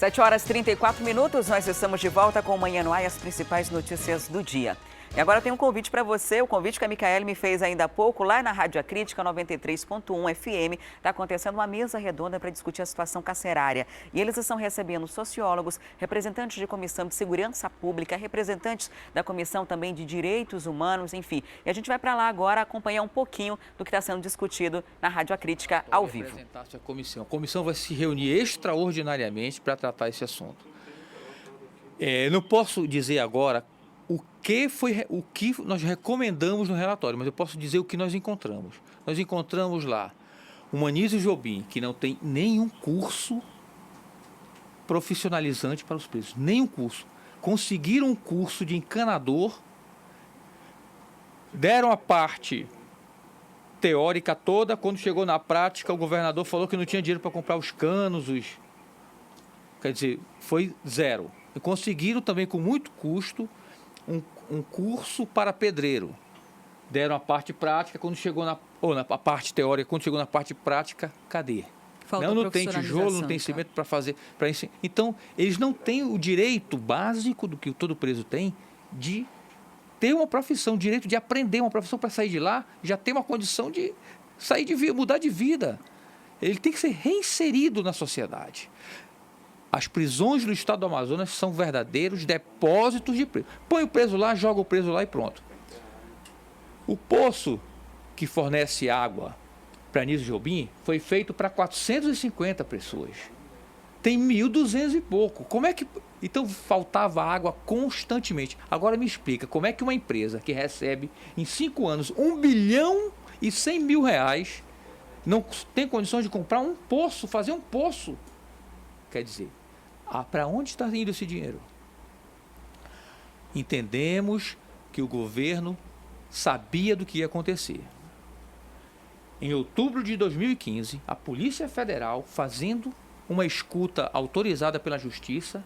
7h34, nós estamos de volta com o Manhã no Ar e as principais notícias do dia. E agora tem um convite para você, o convite que a Micaele me fez ainda há pouco, lá na Rádio Acrítica 93.1 FM, está acontecendo uma mesa redonda para discutir a situação carcerária. E eles estão recebendo sociólogos, representantes de Comissão de Segurança Pública, representantes da Comissão também de Direitos Humanos, enfim. E a gente vai para lá agora acompanhar um pouquinho do que está sendo discutido na Rádio Acrítica ao vivo. A comissão vai se reunir extraordinariamente para tratar esse assunto. Não posso dizer agora o que nós recomendamos no relatório, mas eu posso dizer o que nós encontramos. Nós encontramos lá o Anísio Jobim, que não tem nenhum curso profissionalizante para os presos, nenhum curso. Conseguiram um curso de encanador, deram a parte teórica toda, quando chegou na prática, o governador falou que não tinha dinheiro para comprar os canos, quer dizer, foi zero. E conseguiram também, com muito custo, um curso para pedreiro. Deram a parte prática, quando chegou na parte teórica, quando chegou na parte prática, cadê? Não tem tijolo, não tem cimento para fazer. Então, eles não têm o direito básico do que todo preso tem de ter uma profissão, direito de aprender uma profissão para sair de lá, já ter uma condição de sair de vida, mudar de vida. Ele tem que ser reinserido na sociedade. As prisões do estado do Amazonas são verdadeiros depósitos de preso. Põe o preso lá, joga o preso lá e pronto. O poço que fornece água para Anísio Jobim foi feito para 450 pessoas. Tem 1.200 e pouco. Como é que... Então faltava água constantemente. Agora me explica, como é que uma empresa que recebe em 5 anos 1 bilhão e 100 mil reais não tem condições de comprar um poço, fazer um poço? Quer dizer, para onde está indo esse dinheiro? Entendemos que o governo sabia do que ia acontecer. Em outubro de 2015, a Polícia Federal, fazendo uma escuta autorizada pela Justiça,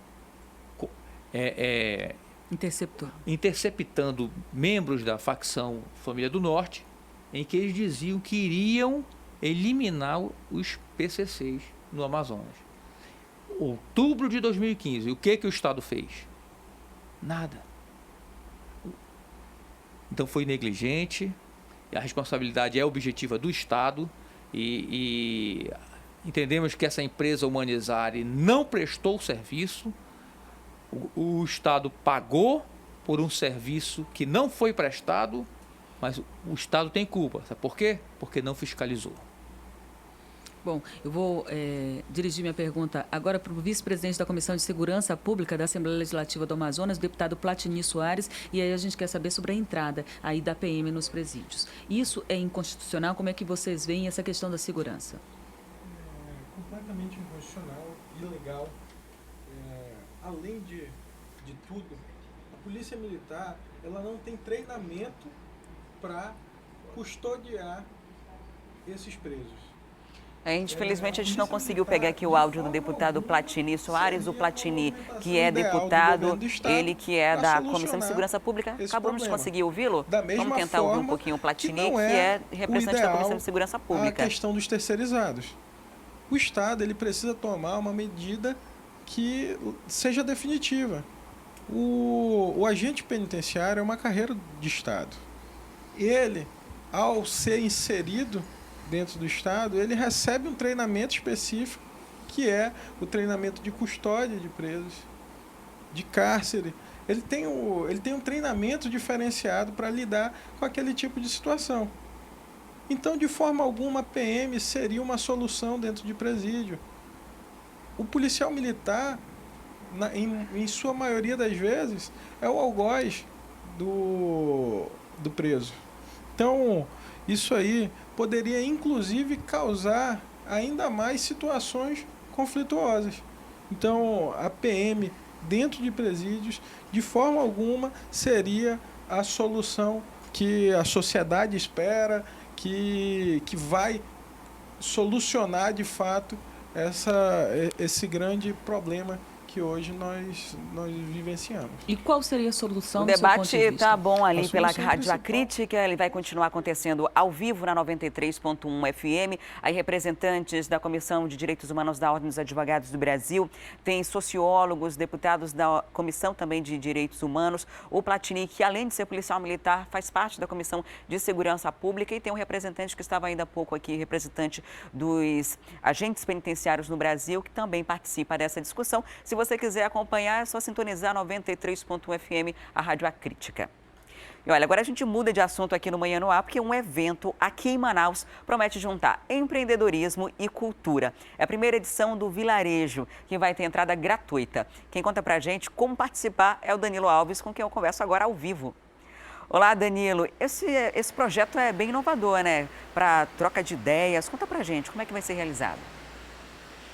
interceptando membros da facção Família do Norte, em que eles diziam que iriam eliminar os PCCs no Amazonas. Outubro de 2015, o que o Estado fez? Nada. Então foi negligente, a responsabilidade é objetiva do Estado e entendemos que essa empresa Humanizare não prestou o serviço, o Estado pagou por um serviço que não foi prestado, mas o Estado tem culpa. Sabe por quê? Porque não fiscalizou. Bom, eu vou dirigir minha pergunta agora para o vice-presidente da Comissão de Segurança Pública da Assembleia Legislativa do Amazonas, o deputado Platini Soares, e aí a gente quer saber sobre a entrada aí da PM nos presídios. Isso é inconstitucional? Como é que vocês veem essa questão da segurança? Completamente inconstitucional, ilegal. Além de tudo, a Polícia Militar ela não tem treinamento para custodiar esses presos. Infelizmente, a gente não conseguiu pegar aqui o áudio do deputado Platini Soares. O Platini, que é deputado, ele que é da Comissão de Segurança Pública. Acabamos de conseguir ouvi-lo? Vamos tentar ouvir um pouquinho o Platini, que é representante da Comissão de Segurança Pública. A questão dos terceirizados. O Estado ele precisa tomar uma medida que seja definitiva. O agente penitenciário é uma carreira de Estado. Ele, ao ser inserido dentro do Estado, ele recebe um treinamento específico, que é o treinamento de custódia de presos, de cárcere. Ele tem um treinamento diferenciado para lidar com aquele tipo de situação. Então, de forma alguma, a PM seria uma solução dentro de presídio. O policial militar, em sua maioria das vezes, é o algoz do preso. Então, isso aí poderia, inclusive, causar ainda mais situações conflituosas. Então, a PM, dentro de presídios, de forma alguma, seria a solução que a sociedade espera, que vai solucionar, de fato, esse grande problema que hoje nós vivenciamos. E qual seria a solução O do seu ponto debate de vista? está bom ali A pela solução Rádio principal- Acrítica, ele vai continuar acontecendo ao vivo na 93.1 FM. Aí representantes da Comissão de Direitos Humanos da Ordem dos Advogados do Brasil, tem sociólogos, deputados da Comissão também de Direitos Humanos. O Platini, que além de ser policial militar, faz parte da Comissão de Segurança Pública, e tem um representante que estava ainda há pouco aqui, representante dos agentes penitenciários no Brasil, que também participa dessa discussão. Se você quiser acompanhar, é só sintonizar 93.1 FM, a Rádio Acrítica. E olha, agora a gente muda de assunto aqui no Manhã no Ar, porque um evento aqui em Manaus promete juntar empreendedorismo e cultura. É a primeira edição do Vilarejo, que vai ter entrada gratuita. Quem conta pra gente como participar é o Danilo Alves, com quem eu converso agora ao vivo. Olá, Danilo. Esse projeto é bem inovador, né? Para troca de ideias. Conta pra gente, como é que vai ser realizado?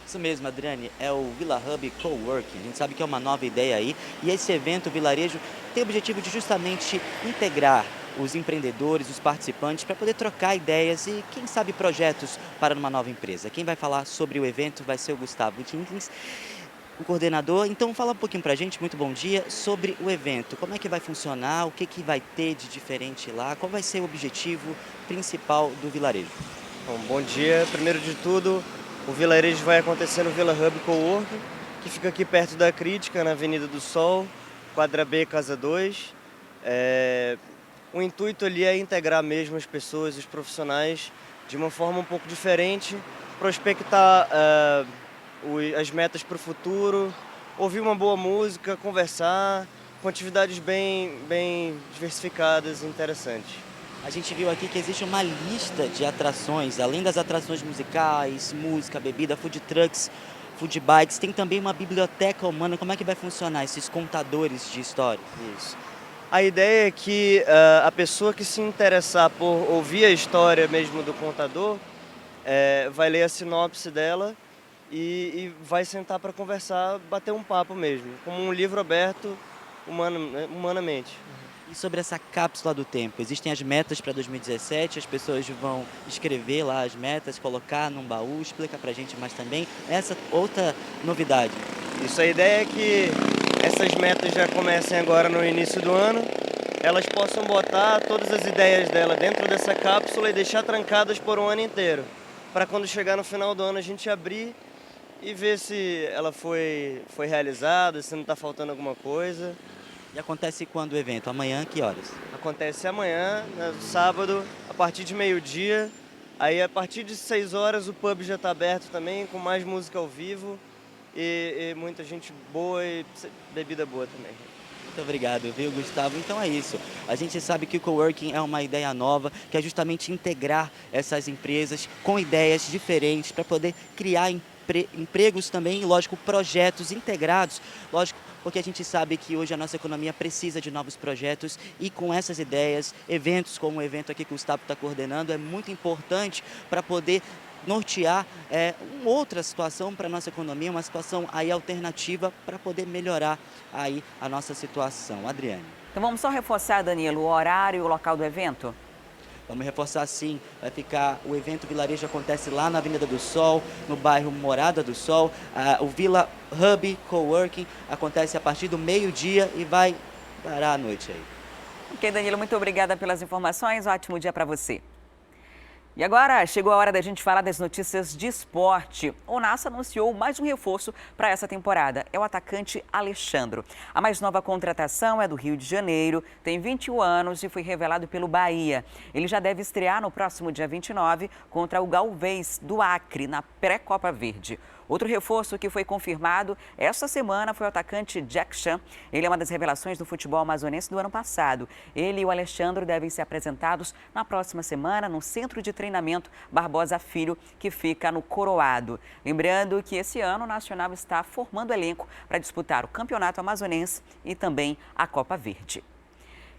Isso mesmo, Adriane, é o Vila Hub Coworking. A gente sabe que é uma nova ideia aí, e esse evento, o Vilarejo, tem o objetivo de justamente integrar os empreendedores, os participantes, para poder trocar ideias e, quem sabe, projetos para uma nova empresa. Quem vai falar sobre o evento vai ser o Gustavo Jenkins, o coordenador. Então, fala um pouquinho para a gente, muito bom dia, sobre o evento. Como é que vai funcionar, o que vai ter de diferente lá, qual vai ser o objetivo principal do Vilarejo? Bom dia. Primeiro de tudo, o Vilarejo vai acontecer no Vila Hub Coworking, que fica aqui perto da Crítica, na Avenida do Sol, quadra B, casa 2. O intuito ali é integrar mesmo as pessoas, os profissionais, de uma forma um pouco diferente, prospectar as metas para o futuro, ouvir uma boa música, conversar, com atividades bem diversificadas e interessantes. A gente viu aqui que existe uma lista de atrações, além das atrações musicais, música, bebida, food trucks, food bikes, tem também uma biblioteca humana. Como é que vai funcionar esses contadores de histórias? Isso. A ideia é que a pessoa que se interessar por ouvir a história mesmo do contador vai ler a sinopse dela e vai sentar para conversar, bater um papo mesmo, como um livro aberto humanamente. E sobre essa cápsula do tempo, existem as metas para 2017, as pessoas vão escrever lá as metas, colocar num baú, explica pra gente mais também essa outra novidade. Isso, a ideia é que essas metas já comecem agora no início do ano, elas possam botar todas as ideias dela dentro dessa cápsula e deixar trancadas por um ano inteiro, para quando chegar no final do ano a gente abrir e ver se ela foi realizada, se não está faltando alguma coisa. E acontece quando o evento? Amanhã, que horas? Acontece amanhã, né, sábado, a partir de meio-dia. Aí a partir de 6 horas o pub já está aberto também, com mais música ao vivo e muita gente boa e bebida boa também. Muito obrigado, viu, Gustavo? Então é isso. A gente sabe que o coworking é uma ideia nova, que é justamente integrar essas empresas com ideias diferentes para poder criar empregos também e, lógico, projetos integrados, lógico, porque a gente sabe que hoje a nossa economia precisa de novos projetos e com essas ideias, eventos como o evento aqui que o Gustavo está coordenando, é muito importante para poder nortear uma outra situação para a nossa economia, uma situação aí alternativa para poder melhorar aí a nossa situação. Adriane. Então vamos só reforçar, Danilo, o horário e o local do evento? Vamos reforçar sim, vai ficar, o evento Vilarejo acontece lá na Avenida do Sol, no bairro Morada do Sol. O Vila Hub Coworking acontece a partir do meio-dia e vai parar à noite aí. Ok, Danilo, muito obrigada pelas informações, ótimo dia para você. E agora chegou a hora da gente falar das notícias de esporte. O NASA anunciou mais um reforço para essa temporada. É o atacante Alexandro. A mais nova contratação é do Rio de Janeiro, tem 21 anos e foi revelado pelo Bahia. Ele já deve estrear no próximo dia 29 contra o Galvez do Acre, na pré-Copa Verde. Outro reforço que foi confirmado esta semana foi o atacante Jack Chan. Ele é uma das revelações do futebol amazonense do ano passado. Ele e o Alexandre devem ser apresentados na próxima semana no Centro de Treinamento Barbosa Filho, que fica no Coroado. Lembrando que esse ano o Nacional está formando elenco para disputar o Campeonato Amazonense e também a Copa Verde.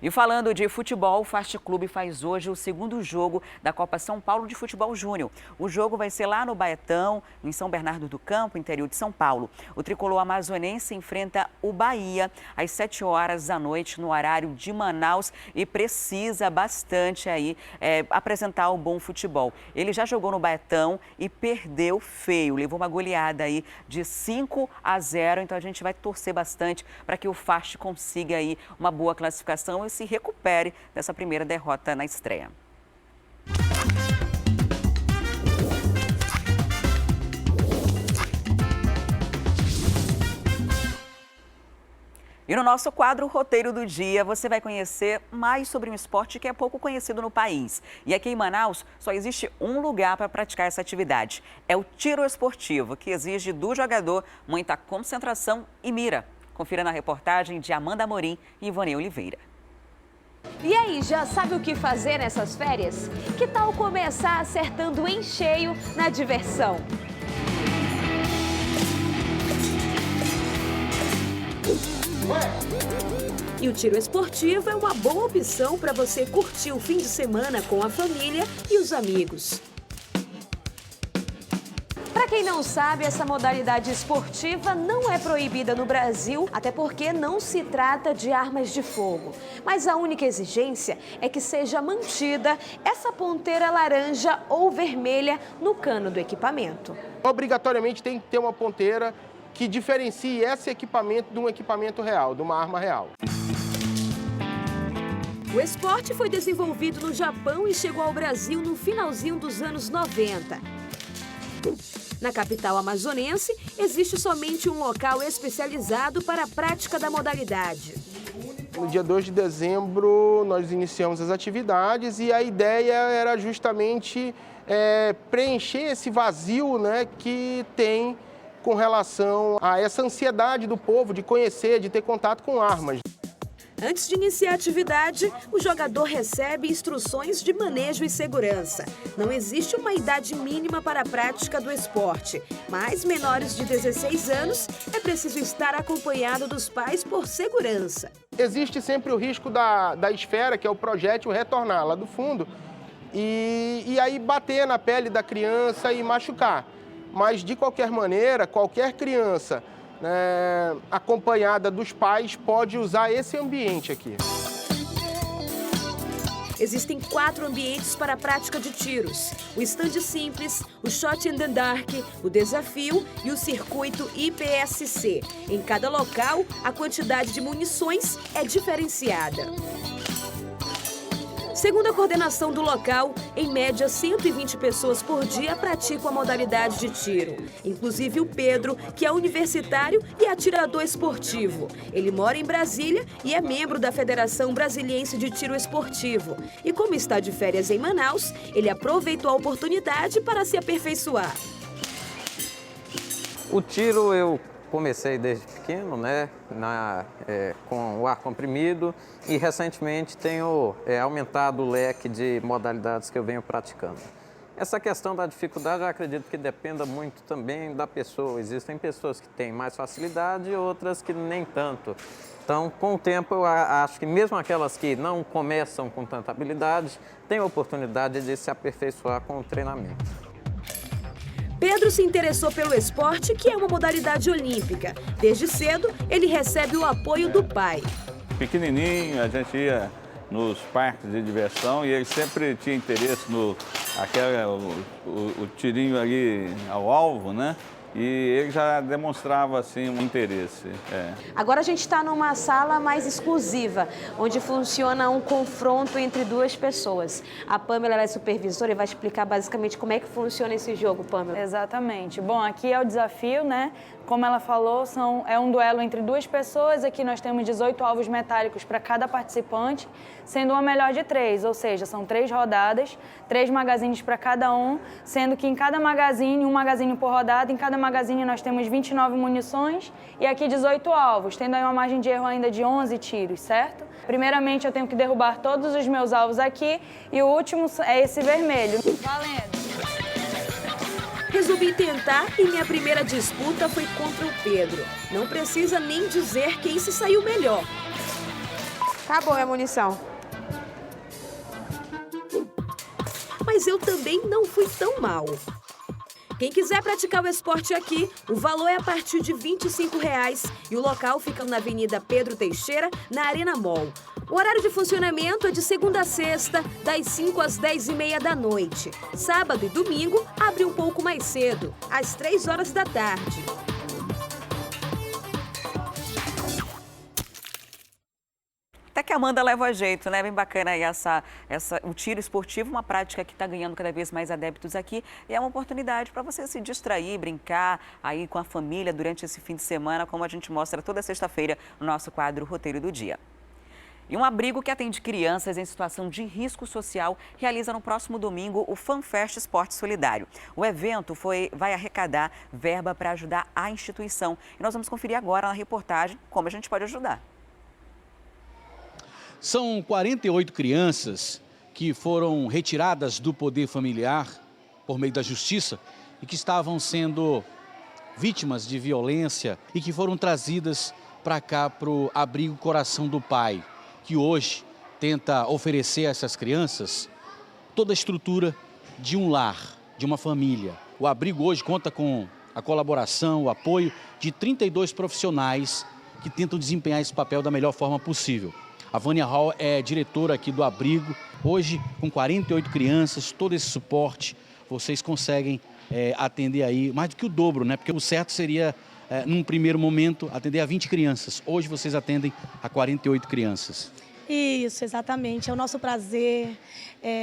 E falando de futebol, o Fast Clube faz hoje o segundo jogo da Copa São Paulo de Futebol Júnior. O jogo vai ser lá no Baetão, em São Bernardo do Campo, interior de São Paulo. O tricolor amazonense enfrenta o Bahia às 7 horas da noite, no horário de Manaus, e precisa bastante aí apresentar um bom futebol. Ele já jogou no Baetão e perdeu feio, levou uma goleada aí de 5-0, então a gente vai torcer bastante para que o Fast consiga aí uma boa classificação e se recupere dessa primeira derrota na estreia. E no nosso quadro Roteiro do Dia, você vai conhecer mais sobre um esporte que é pouco conhecido no país. E aqui em Manaus, só existe um lugar para praticar essa atividade. É o tiro esportivo, que exige do jogador muita concentração e mira. Confira na reportagem de Amanda Amorim e Ivone Oliveira. E aí, já sabe o que fazer nessas férias? Que tal começar acertando em cheio na diversão? E o tiro esportivo é uma boa opção para você curtir o fim de semana com a família e os amigos. Para quem não sabe, essa modalidade esportiva não é proibida no Brasil, até porque não se trata de armas de fogo. Mas a única exigência é que seja mantida essa ponteira laranja ou vermelha no cano do equipamento. Obrigatoriamente tem que ter uma ponteira que diferencie esse equipamento de um equipamento real, de uma arma real. O esporte foi desenvolvido no Japão e chegou ao Brasil no finalzinho dos anos 90. Na capital amazonense, existe somente um local especializado para a prática da modalidade. No dia 2 de dezembro, nós iniciamos as atividades e a ideia era justamente preencher esse vazio, né, que tem com relação a essa ansiedade do povo de conhecer, de ter contato com armas. Antes de iniciar a atividade, o jogador recebe instruções de manejo e segurança. Não existe uma idade mínima para a prática do esporte, mas menores de 16 anos é preciso estar acompanhado dos pais por segurança. Existe sempre o risco da esfera, que é o projétil, retornar lá do fundo e aí bater na pele da criança e machucar. Mas, de qualquer maneira, qualquer criança acompanhada dos pais pode usar esse ambiente aqui. Existem 4 ambientes para a prática de tiros: o stand simples, o shot in the dark, o desafio e o circuito IPSC. Em cada local, a quantidade de munições é diferenciada. Segundo a coordenação do local, em média 120 pessoas por dia praticam a modalidade de tiro. Inclusive o Pedro, que é universitário e atirador esportivo. Ele mora em Brasília e é membro da Federação Brasiliense de Tiro Esportivo. E como está de férias em Manaus, ele aproveitou a oportunidade para se aperfeiçoar. O tiro eu comecei desde pequeno, né, com o ar comprimido e recentemente tenho aumentado o leque de modalidades que eu venho praticando. Essa questão da dificuldade eu acredito que dependa muito também da pessoa. Existem pessoas que têm mais facilidade e outras que nem tanto. Então, com o tempo, eu acho que mesmo aquelas que não começam com tanta habilidade, têm a oportunidade de se aperfeiçoar com o treinamento. Pedro se interessou pelo esporte, que é uma modalidade olímpica. Desde cedo, ele recebe o apoio do pai. Pequenininho, a gente ia nos parques de diversão e ele sempre tinha interesse no o tirinho ali ao alvo, né? E ele já demonstrava, assim, um interesse. Agora a gente está numa sala mais exclusiva, onde funciona um confronto entre 2 pessoas. A Pamela ela é supervisora e vai explicar basicamente como é que funciona esse jogo, Pamela. Exatamente. Bom, aqui é o desafio, né? Como ela falou, é um duelo entre 2 pessoas. Aqui nós temos 18 alvos metálicos para cada participante, sendo uma melhor de 3, ou seja, são 3 rodadas, 3 magazines para cada um, sendo que em cada magazine, um magazine por rodada, em cada magazine nós temos 29 munições e aqui 18 alvos, tendo aí uma margem de erro ainda de 11 tiros, certo? Primeiramente eu tenho que derrubar todos os meus alvos aqui e o último é esse vermelho. Valendo! Resolvi tentar e minha primeira disputa foi contra o Pedro. Não precisa nem dizer quem se saiu melhor. Acabou a munição. Mas eu também não fui tão mal. Quem quiser praticar o esporte aqui, o valor é a partir de R$ 25,00 e o local fica na Avenida Pedro Teixeira, na Arena Mall. O horário de funcionamento é de segunda a sexta, das 5 às 10h30 da noite. Sábado e domingo abre um pouco mais cedo, às 3 horas da tarde. Até que a Amanda leva jeito, né? Bem bacana aí o tiro esportivo, uma prática que está ganhando cada vez mais adeptos aqui. E é uma oportunidade para você se distrair, brincar aí com a família durante esse fim de semana, como a gente mostra toda sexta-feira no nosso quadro Roteiro do Dia. E um abrigo que atende crianças em situação de risco social realiza no próximo domingo o FanFest Esporte Solidário. O evento vai arrecadar verba para ajudar a instituição. E nós vamos conferir agora na reportagem como a gente pode ajudar. São 48 crianças que foram retiradas do poder familiar por meio da justiça e que estavam sendo vítimas de violência e que foram trazidas para cá para o abrigo Coração do Pai, que hoje tenta oferecer a essas crianças toda a estrutura de um lar, de uma família. O abrigo hoje conta com a colaboração, o apoio de 32 profissionais que tentam desempenhar esse papel da melhor forma possível. A Vânia Hall é diretora aqui do abrigo. Hoje, com 48 crianças, todo esse suporte, vocês conseguem atender aí mais do que o dobro, né? Porque o certo seria, num primeiro momento, atender a 20 crianças. Hoje vocês atendem a 48 crianças. Isso, exatamente. É o nosso prazer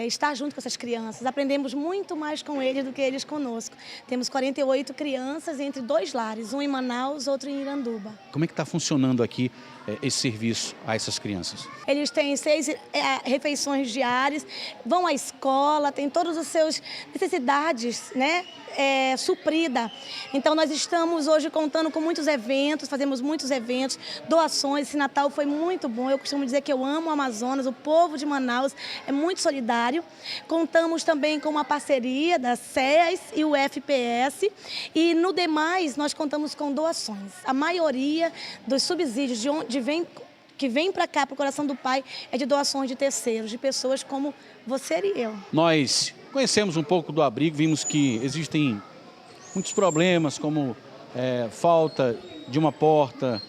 estar junto com essas crianças. Aprendemos muito mais com eles do que eles conosco. Temos 48 crianças entre 2 lares, um em Manaus, outro em Iranduba. Como é que está funcionando aqui esse serviço a essas crianças? Eles têm 6 refeições diárias, vão à escola, têm todas as suas necessidades, né, suprida. Então nós estamos hoje contando com muitos eventos, fazemos muitos eventos, doações. Esse Natal foi muito bom. Eu costumo dizer que eu amo o Amazonas, o povo de Manaus é muito solidário. Contamos também com uma parceria da SEAS e o FPS. E no demais nós contamos com doações. A maioria dos subsídios que vem para cá, para o Coração do Pai, é de doações de terceiros, de pessoas como você e eu. Nós conhecemos um pouco do abrigo, vimos que existem muitos problemas, como falta de uma porta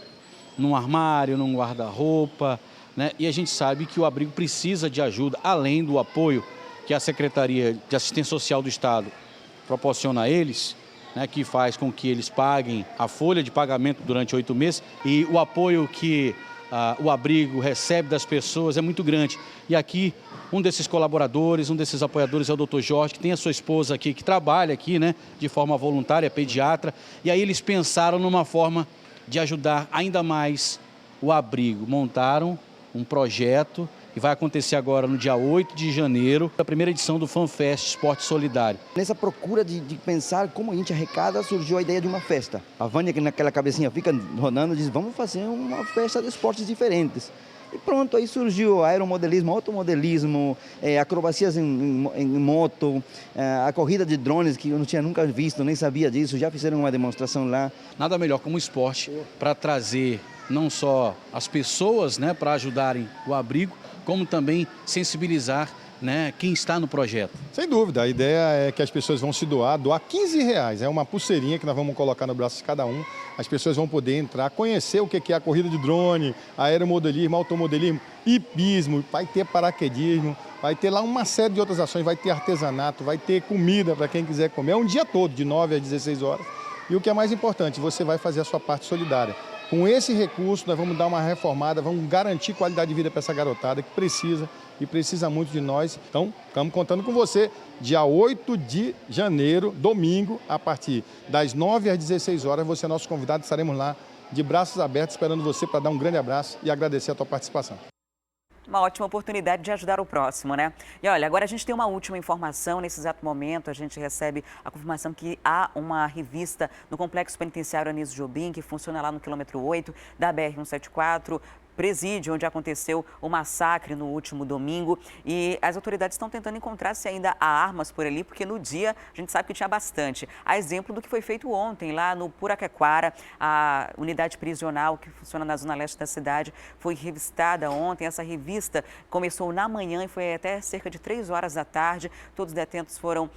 num armário, num guarda-roupa, né? E a gente sabe que o abrigo precisa de ajuda, além do apoio que a Secretaria de Assistência Social do Estado proporciona a eles, né, que faz com que eles paguem a folha de pagamento durante 8 meses, e o apoio que o abrigo recebe das pessoas é muito grande. E aqui, um desses colaboradores, um desses apoiadores é o Dr. Jorge, que tem a sua esposa aqui, que trabalha aqui, né, de forma voluntária, pediatra, e aí eles pensaram numa forma de ajudar ainda mais o abrigo. Montaram um projeto que vai acontecer agora no dia 8 de janeiro, a primeira edição do FanFest Esporte Solidário. Nessa procura de pensar como a gente arrecada, surgiu a ideia de uma festa. A Vânia, que naquela cabecinha fica rodando, diz, vamos fazer uma festa de esportes diferentes. E pronto, aí surgiu aeromodelismo, automodelismo, acrobacias em moto, a corrida de drones, que eu não tinha nunca visto, nem sabia disso, já fizeram uma demonstração lá. Nada melhor como esporte para trazer não só as pessoas, né, para ajudarem o abrigo, como também sensibilizar, né, quem está no projeto. Sem dúvida, a ideia é que as pessoas vão se doar R$15. É uma pulseirinha que nós vamos colocar no braço de cada um. As pessoas vão poder entrar, conhecer o que é a corrida de drone, aeromodelismo, automodelismo, hipismo, vai ter paraquedismo, vai ter lá uma série de outras ações, vai ter artesanato, vai ter comida para quem quiser comer. É um dia todo, de 9 às 16 horas. E o que é mais importante, você vai fazer a sua parte solidária. Com esse recurso, nós vamos dar uma reformada, vamos garantir qualidade de vida para essa garotada que precisa e precisa muito de nós. Então, estamos contando com você, dia 8 de janeiro, domingo, a partir das 9 às 16 horas, você é nosso convidado, estaremos lá de braços abertos esperando você para dar um grande abraço e agradecer a tua participação. Uma ótima oportunidade de ajudar o próximo, né? E olha, agora a gente tem uma última informação. Nesse exato momento, a gente recebe a confirmação que há uma revista no Complexo Penitenciário Anísio Jobim, que funciona lá no quilômetro 8 da BR-174, presídio onde aconteceu o massacre no último domingo. E as autoridades estão tentando encontrar se ainda há armas por ali, porque no dia a gente sabe que tinha bastante. A exemplo do que foi feito ontem lá no Puraquequara, a unidade prisional que funciona na zona leste da cidade foi revistada ontem. Essa revista começou na manhã e foi até cerca de 3 horas da tarde. Todos os detentos foram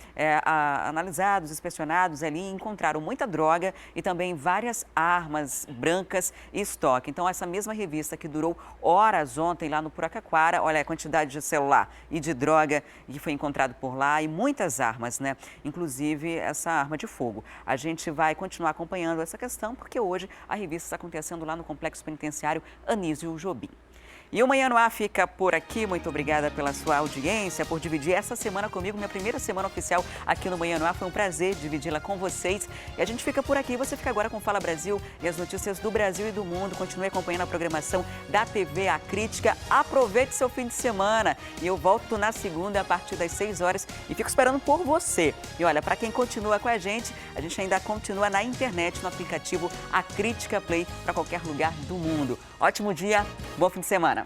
analisados, inspecionados ali e encontraram muita droga e também várias armas brancas e estoque. Então, essa mesma revista que durou horas ontem lá no Puraquequara, olha a quantidade de celular e de droga que foi encontrado por lá e muitas armas, né? Inclusive essa arma de fogo. A gente vai continuar acompanhando essa questão porque hoje a revista está acontecendo lá no Complexo Penitenciário Anísio Jobim. E o Manhã no Ar fica por aqui. Muito obrigada pela sua audiência, por dividir essa semana comigo, minha primeira semana oficial aqui no Manhã no Ar. Foi um prazer dividi-la com vocês. E a gente fica por aqui. Você fica agora com Fala Brasil e as notícias do Brasil e do mundo. Continue acompanhando a programação da TV A Crítica. Aproveite seu fim de semana. E eu volto na segunda a partir das 6 horas e fico esperando por você. E olha, para quem continua com a gente ainda continua na internet, no aplicativo A Crítica Play, para qualquer lugar do mundo. Ótimo dia, bom fim de semana.